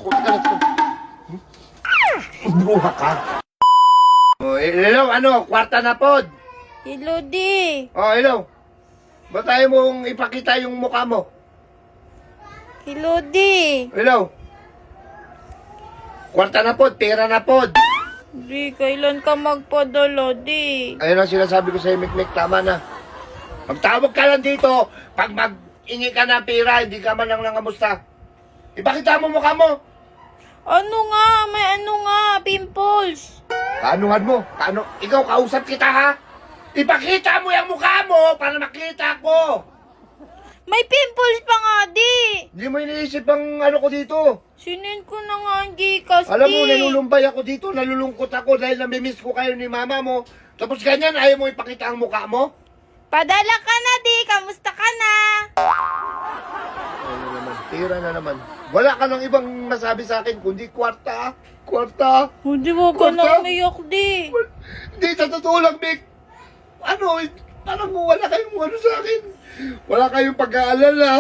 Ako, teka na, teka. Bruha ka. Oh, hello, ano? Kwarta na pod. Hello, di. Oh, hello. Ba't tayo mong ipakita yung mukha mo? Hello, di. Hello. Kwarta na pod, pera na pod. Di, kailan ka magpadala, di? Ayun ang sinasabi ko sa'yo, Mikmik, tama na. Magtawag ka lang dito. Pag mag-ingi ka ng pera, hindi ka man lang nangamusta. Ipakita mo mukha mo. Ano nga? May ano nga? Pimples. Kaanuhan mo? Ikaw, kausap kita, ha? Ipakita mo yung mukha mo para makita ko. May pimples pa nga, di. Hindi mo iniisip ang ano ko dito. Sinin ko na nga ang Gcash, Alam mo, di. nalulumbay ako dito, nalulungkot ako dahil namimiss ko kayo ni mama mo. Tapos ganyan, ayaw mo ipakita ang mukha mo? Padala ka na, di. Kamusta ka na? Ano naman, tira na naman. Wala ka nang ibang masabi sa akin, kundi kwarta. Kwarta. Hindi mo ka Kwarta? na umiyak, di. Hindi, sa totoo lang, Mick. Ano, parang wala kayong ano sa akin. Wala kayong pag-aalala.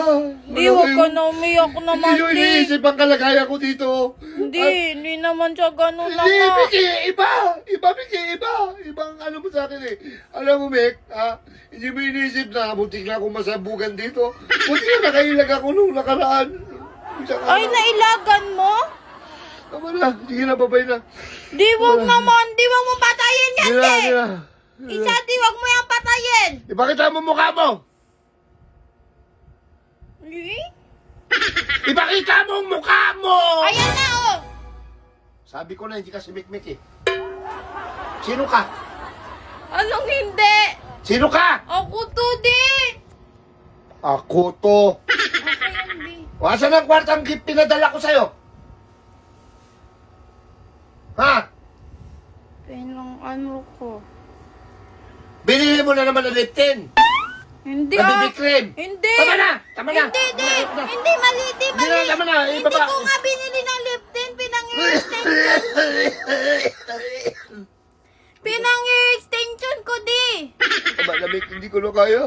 Di, huwag ka na umiyak naman, Hindi yung di. iniisip ang kalagayan ko dito. Hindi naman siya ganun na Hindi, nga. Mickey, iba. Iba, Mickey, iba. Ibang ano mo sa akin eh. Alam mo, Mick, hindi mo iniisip na butik na akong masabugan dito. Butik na nakailag ako nung nakaraan. Ay, nailagan mo? Tama na, sige na, babay na. Di, wag naman. Di, wag mo patayin yan, Sige na, di. sige na. Isa, di, wag mo yung patayin. Ipakita mo mukha mo. Eh? Ipakita mo ang mukha mo! Ayan na, oh. Sabi ko na, hindi ka si Mikmik eh. Sino ka? Anong hindi? Sino ka? Ako to, di. Ako to. Ako yan, di. Wasan ang kwartang gift pinadala ko sa'yo? Ha? Pinang ano ko. Binili mo na naman ng lip tint. Hindi, Baby cream. Hindi. Tama na! Tama na! Hindi, di. Tama na. Hindi, mali, di, Hindi mali. na, tama na. Hindi Ibaba. ko nga binili ng lip tint. Pinang-extension ko, di. Tama na, Mick. Hindi ko na kaya.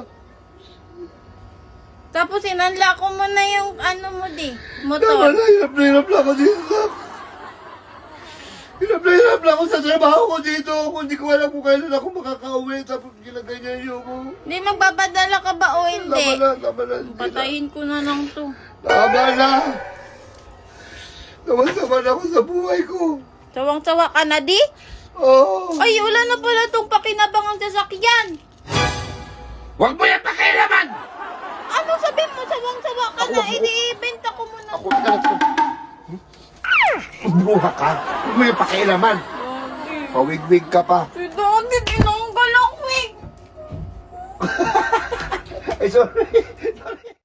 Tapos inanla ko mo na yung ano mo, di. Tama Motor. na, hirap na hirap na ako dito. Hirap na ako sa trabaho ko dito. Kung hindi ko alam kung kailan ako makakauwi. Tapos ginaganyan yung ko. Di, magpapadala ka ba o hindi? Tama na. Hindi na. Patayin ko na lang to. Tama na. Naman ako sa buhay ko. Sawang-sawa ka na, di? Oh. Ay, wala na pala itong pakinabangang sasakyan. Huwag mo yan pakialaman! Ano sabi mo? Sawang-sawa ka na. Ibenta ko muna. Ako, teka na, teka. Bruha ka. Huwag mo yung pakialaman. Pawig-wig ka pa. Si Daddy, tinanggal ang wig. Ay, sorry.